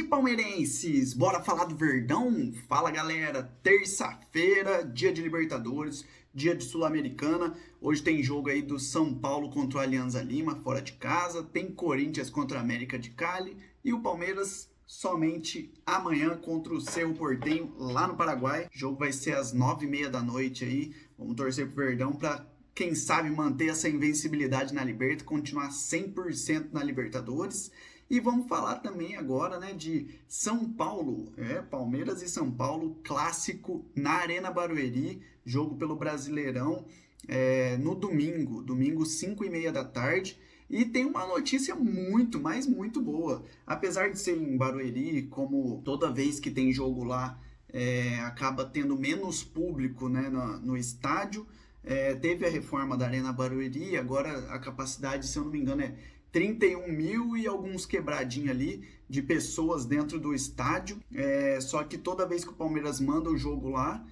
palmeirenses, bora falar do Verdão? Fala galera, terça-feira, dia de Libertadores, dia de Sul-Americana. Hoje tem jogo aí do São Paulo contra o Alianza Lima, fora de casa. Tem Corinthians contra a América de Cali e o Palmeiras somente amanhã contra o Cerro Porteño lá no Paraguai. O jogo vai ser às 9h30 da noite aí. Vamos torcer pro Verdão para quem sabe manter essa invencibilidade na Liberta, continuar 100% na Libertadores. E vamos falar também agora, né, de São Paulo, Palmeiras e São Paulo, clássico na Arena Barueri, jogo pelo Brasileirão, no domingo 5h30 da tarde. E tem uma notícia muito, mas muito boa. Apesar de ser em Barueri, como toda vez que tem jogo lá, acaba tendo menos público, né, no estádio. Teve a reforma da Arena Barueri, agora a capacidade, se eu não me engano, é 31 mil e alguns quebradinhos ali de pessoas dentro do estádio. Só que toda vez que o Palmeiras manda o jogo lá,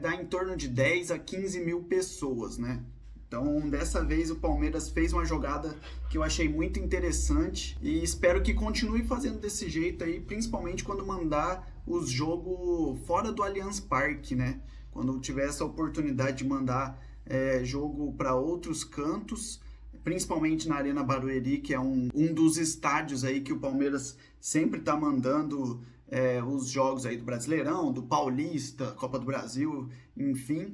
dá em torno de 10 a 15 mil pessoas, né? Então, dessa vez o Palmeiras fez uma jogada que eu achei muito interessante e espero que continue fazendo desse jeito aí, principalmente quando mandar os jogos fora do Allianz Parque, né? Quando tiver essa oportunidade de mandar jogo para outros cantos, principalmente na Arena Barueri, que é um dos estádios aí que o Palmeiras sempre está mandando os jogos aí do Brasileirão, do Paulista, Copa do Brasil, enfim.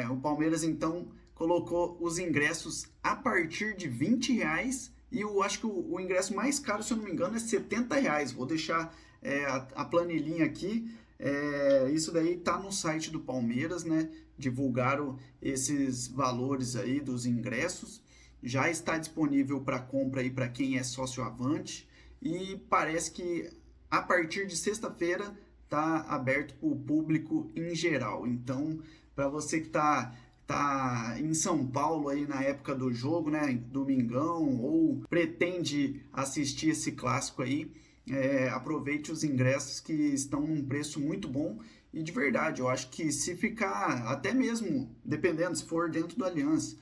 O Palmeiras, então, colocou os ingressos a partir de R$20 e eu acho que o ingresso mais caro, se eu não me engano, é R$70. Vou deixar a planilhinha aqui. Isso daí tá no site do Palmeiras, né? Divulgaram esses valores aí dos ingressos. Já está disponível para compra aí para quem é sócio Avante e parece que a partir de sexta-feira tá aberto para o público em geral. Então, para você que tá em São Paulo aí na época do jogo, né, domingão, ou pretende assistir esse clássico aí, aproveite os ingressos que estão num preço muito bom. E de verdade, eu acho que se ficar, até mesmo, dependendo, se for dentro do Aliança,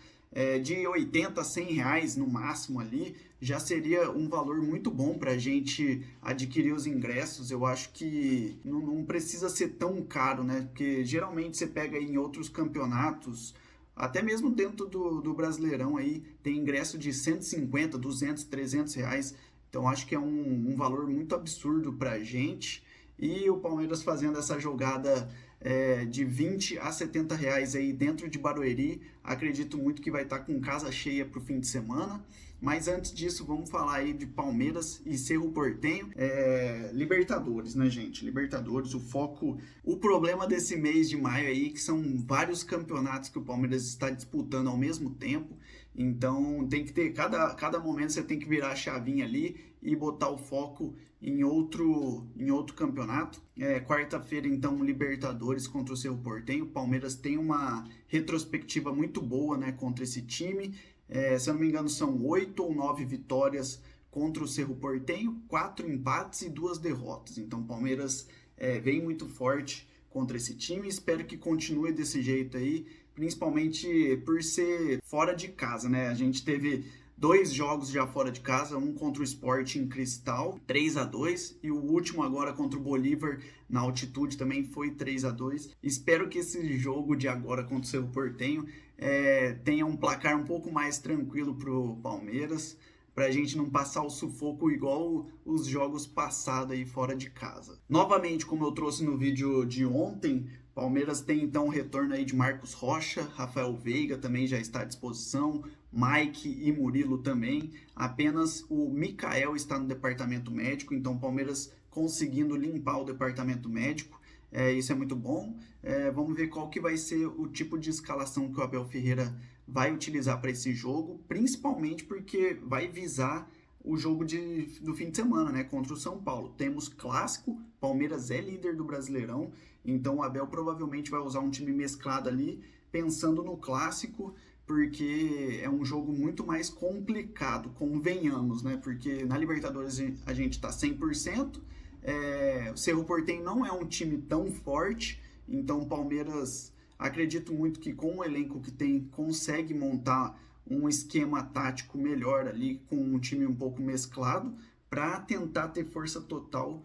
de 80 a 100 reais no máximo ali, já seria um valor muito bom para a gente adquirir os ingressos. Eu acho que não precisa ser tão caro, né? Porque geralmente você pega aí em outros campeonatos, até mesmo dentro do Brasileirão aí, tem ingresso de 150, 200, 300 reais. Então acho que é um valor muito absurdo para a gente. E o Palmeiras fazendo essa jogada de 20 a 70 reais aí dentro de Barueri, acredito muito que vai estar com casa cheia para o fim de semana. Mas antes disso, vamos falar aí de Palmeiras e Cerro Porteño. Libertadores, né, gente? Libertadores, o problema desse mês de maio aí, que são vários campeonatos que o Palmeiras está disputando ao mesmo tempo. Então tem que ter, cada momento você tem que virar a chavinha ali e botar o foco em outro campeonato. Quarta-feira, então, Libertadores contra o Cerro Porteño. O Palmeiras tem uma retrospectiva muito boa, né, contra esse time. Se eu não me engano, são 8 ou 9 vitórias contra o Cerro Porteño, 4 empates e 2 derrotas. Então, o Palmeiras vem muito forte contra esse time. Espero que continue desse jeito aí, principalmente por ser fora de casa, né? A gente teve 2 jogos já fora de casa, um contra o Sport em Cristal, 3-2, e o último agora contra o Bolívar na altitude também foi 3-2. Espero que esse jogo de agora contra o Cerro Porteño tenha um placar um pouco mais tranquilo pro Palmeiras, para a gente não passar o sufoco igual os jogos passados aí fora de casa. Novamente, como eu trouxe no vídeo de ontem, Palmeiras tem então o retorno aí de Marcos Rocha, Rafael Veiga também já está à disposição, Mike e Murilo também. Apenas o Mikael está no departamento médico, então Palmeiras conseguindo limpar o departamento médico. Isso é muito bom. Vamos ver qual que vai ser o tipo de escalação que o Abel Ferreira vai utilizar para esse jogo, principalmente porque vai visar o jogo do fim de semana, né, contra o São Paulo. Temos clássico, Palmeiras é líder do Brasileirão, então o Abel provavelmente vai usar um time mesclado ali, pensando no clássico, porque é um jogo muito mais complicado, convenhamos, né, porque na Libertadores a gente está 100%, o Cerro Porteño não é um time tão forte, então o Palmeiras, acredito muito que com o elenco que tem, consegue montar um esquema tático melhor ali, com um time um pouco mesclado, para tentar ter força total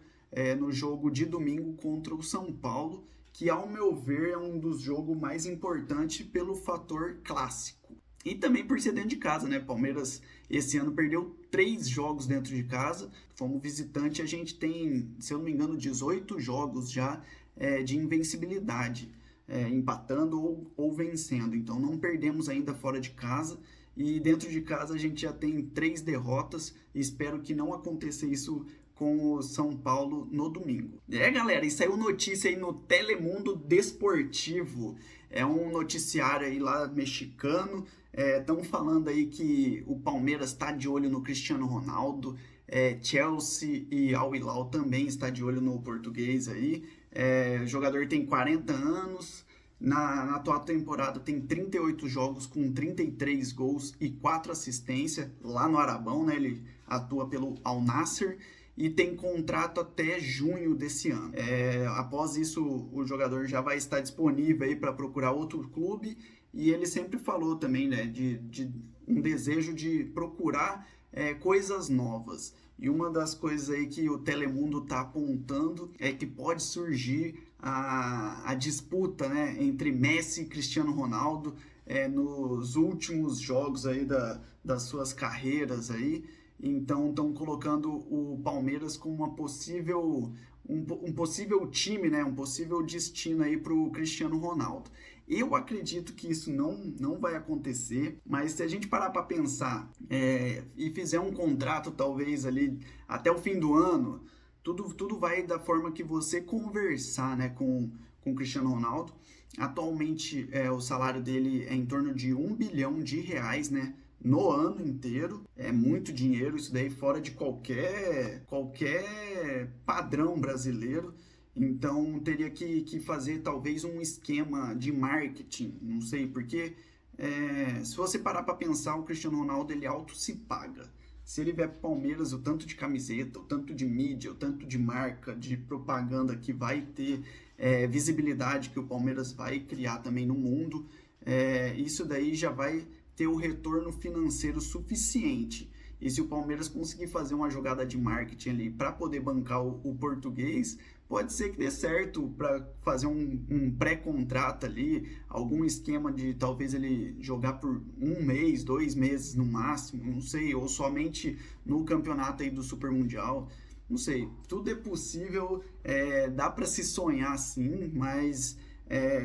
no jogo de domingo contra o São Paulo, que ao meu ver é um dos jogos mais importantes pelo fator clássico. E também por ser dentro de casa, né? Palmeiras esse ano perdeu 3 jogos dentro de casa. Como visitante, a gente tem, se eu não me engano, 18 jogos já de invencibilidade, empatando ou vencendo. Então não perdemos ainda fora de casa. E dentro de casa a gente já tem 3 derrotas. E espero que não aconteça isso com o São Paulo no domingo. Galera, e saiu notícia aí no Telemundo Desportivo. É um noticiário aí lá mexicano. Estão falando aí que o Palmeiras está de olho no Cristiano Ronaldo. Chelsea e Al Hilal também está de olho no português aí. O jogador tem 40 anos. Na atual temporada tem 38 jogos com 33 gols e 4 assistências lá no Arabão, né? Ele atua pelo Al Nassr e tem contrato até junho desse ano. Após isso, o jogador já vai estar disponível aí para procurar outro clube, e ele sempre falou também, né, de um desejo de procurar coisas novas. E uma das coisas aí que o Telemundo está apontando é que pode surgir a disputa, né, entre Messi e Cristiano Ronaldo nos últimos jogos aí das suas carreiras aí. Então estão colocando o Palmeiras como um possível time, né, um possível destino aí para o Cristiano Ronaldo. Eu acredito que isso não vai acontecer, mas se a gente parar para pensar e fizer um contrato talvez ali até o fim do ano, tudo vai da forma que você conversar, né, com o Cristiano Ronaldo. Atualmente o salário dele é em torno de R$ 1 bilhão, né, no ano inteiro. É muito dinheiro, isso daí fora de qualquer padrão brasileiro. Então teria que fazer talvez um esquema de marketing, não sei, porque se você parar para pensar, o Cristiano Ronaldo ele auto se paga. Se ele vier para o Palmeiras, o tanto de camiseta, o tanto de mídia, o tanto de marca, de propaganda que vai ter, visibilidade que o Palmeiras vai criar também no mundo, isso daí já vai ter o retorno financeiro suficiente. E se o Palmeiras conseguir fazer uma jogada de marketing ali para poder bancar o português, pode ser que dê certo para fazer um pré-contrato ali, algum esquema de talvez ele jogar por 1 mês, 2 meses no máximo, não sei, ou somente no campeonato aí do Super Mundial, não sei. Tudo é possível, dá para se sonhar sim, mas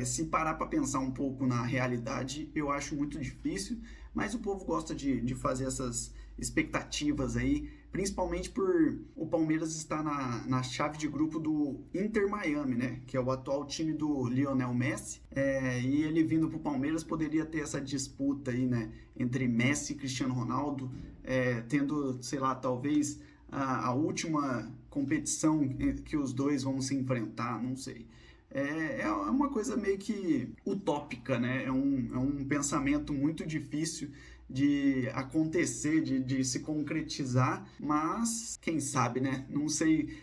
se parar para pensar um pouco na realidade, eu acho muito difícil, mas o povo gosta de fazer essas expectativas aí, principalmente por o Palmeiras estar na chave de grupo do Inter Miami, né, que é o atual time do Lionel Messi, e ele vindo para o Palmeiras poderia ter essa disputa aí, né, entre Messi e Cristiano Ronaldo, tendo, sei lá, talvez a última competição que os dois vão se enfrentar, não sei. É uma coisa meio que utópica, né? É um pensamento muito difícil de acontecer, de se concretizar, mas quem sabe, né? Não sei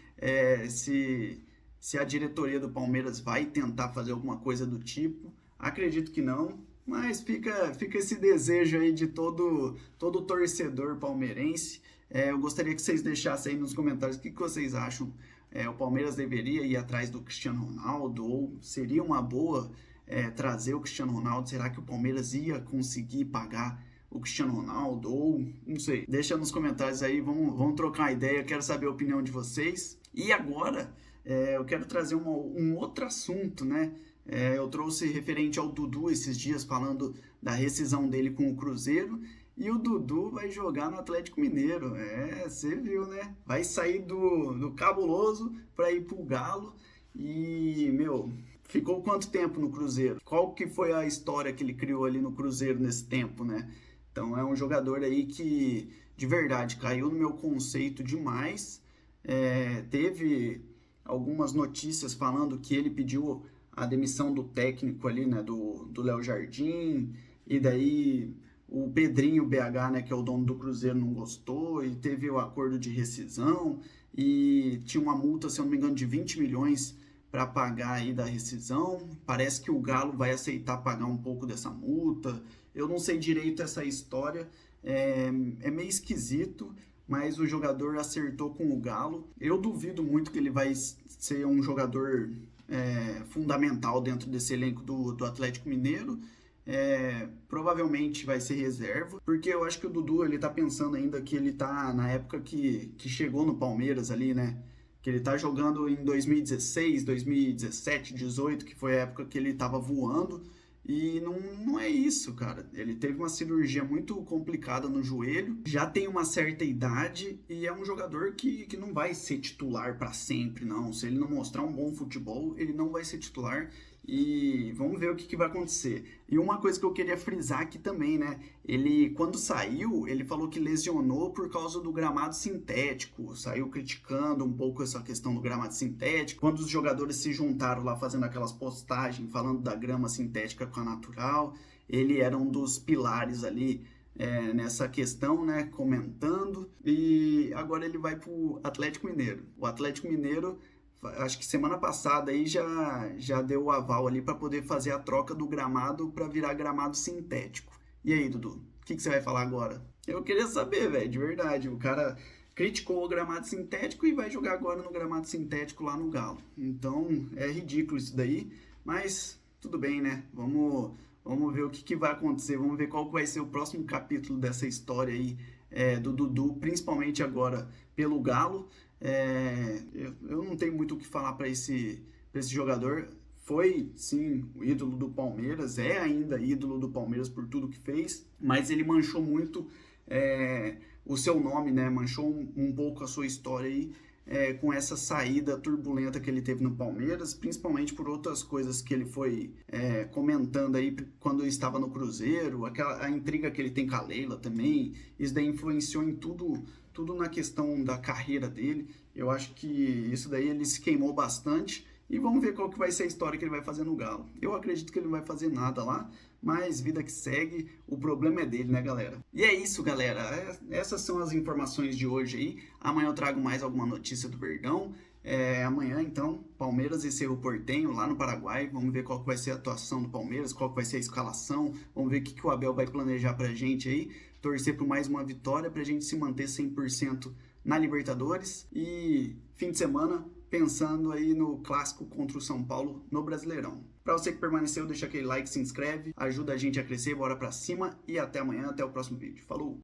se a diretoria do Palmeiras vai tentar fazer alguma coisa do tipo. Acredito que não, mas fica esse desejo aí de todo torcedor palmeirense. Eu gostaria que vocês deixassem aí nos comentários o que vocês acham. O Palmeiras deveria ir atrás do Cristiano Ronaldo, ou seria uma boa trazer o Cristiano Ronaldo? Será que o Palmeiras ia conseguir pagar o Cristiano Ronaldo? Ou, não sei, deixa nos comentários aí, vamos trocar uma ideia, quero saber a opinião de vocês. E agora, eu quero trazer um outro assunto, né? Eu trouxe referente ao Dudu esses dias, falando da rescisão dele com o Cruzeiro. E o Dudu vai jogar no Atlético Mineiro. Você viu, né? Vai sair do Cabuloso para ir pro Galo. E, ficou quanto tempo no Cruzeiro? Qual que foi a história que ele criou ali no Cruzeiro nesse tempo, né? Então é um jogador aí que, de verdade, caiu no meu conceito demais. Teve algumas notícias falando que ele pediu a demissão do técnico ali, né? Do Léo Jardim. E daí o Pedrinho BH, né, que é o dono do Cruzeiro, não gostou e teve o acordo de rescisão e tinha uma multa, se eu não me engano, de 20 milhões para pagar aí da rescisão. Parece que o Galo vai aceitar pagar um pouco dessa multa. Eu não sei direito essa história, é meio esquisito, mas o jogador acertou com o Galo. Eu duvido muito que ele vai ser um jogador fundamental dentro desse elenco do Atlético Mineiro. Provavelmente vai ser reserva, porque eu acho que o Dudu ele tá pensando ainda que ele tá na época que chegou no Palmeiras ali, né? Que ele tá jogando em 2016, 2017, 18, que foi a época que ele tava voando. E não é isso, cara. Ele teve uma cirurgia muito complicada no joelho, já tem uma certa idade e é um jogador que não vai ser titular para sempre, não. Se ele não mostrar um bom futebol, ele não vai ser titular. E vamos ver o que vai acontecer. E uma coisa que eu queria frisar aqui também, né? Ele, quando saiu, ele falou que lesionou por causa do gramado sintético. Saiu criticando um pouco essa questão do gramado sintético. Quando os jogadores se juntaram lá fazendo aquelas postagens falando da grama sintética com a natural, ele era um dos pilares ali nessa questão, né? Comentando. E agora ele vai pro Atlético Mineiro. O Atlético Mineiro, acho que semana passada aí já deu o aval ali para poder fazer a troca do gramado para virar gramado sintético. E aí, Dudu, o que você vai falar agora? Eu queria saber, velho, de verdade. O cara criticou o gramado sintético e vai jogar agora no gramado sintético lá no Galo. Então, é ridículo isso daí, mas tudo bem, né? Vamos ver o que vai acontecer, vamos ver qual vai ser o próximo capítulo dessa história aí do Dudu, principalmente agora pelo Galo. Eu não tenho muito o que falar para esse jogador. Foi, sim, o ídolo do Palmeiras, é ainda ídolo do Palmeiras por tudo que fez, mas ele manchou muito o seu nome, né? Manchou um pouco a sua história aí com essa saída turbulenta que ele teve no Palmeiras, principalmente por outras coisas que ele foi comentando aí quando estava no Cruzeiro, a intriga que ele tem com a Leila também, isso daí influenciou em tudo na questão da carreira dele. Eu acho que isso daí ele se queimou bastante e vamos ver qual que vai ser a história que ele vai fazer no Galo. Eu acredito que ele não vai fazer nada lá, mas vida que segue, o problema é dele, né, galera? E é isso, galera. Essas são as informações de hoje aí. Amanhã eu trago mais alguma notícia do Verdão. Amanhã, então, Palmeiras e Cerro Porteño lá no Paraguai. Vamos ver qual que vai ser a atuação do Palmeiras, qual que vai ser a escalação. Vamos ver o que o Abel vai planejar pra gente aí. Torcer por mais uma vitória pra gente se manter 100% na Libertadores. E fim de semana, pensando aí no clássico contra o São Paulo no Brasileirão. Para você que permaneceu, deixa aquele like, se inscreve, ajuda a gente a crescer, bora pra cima e até amanhã, até o próximo vídeo. Falou!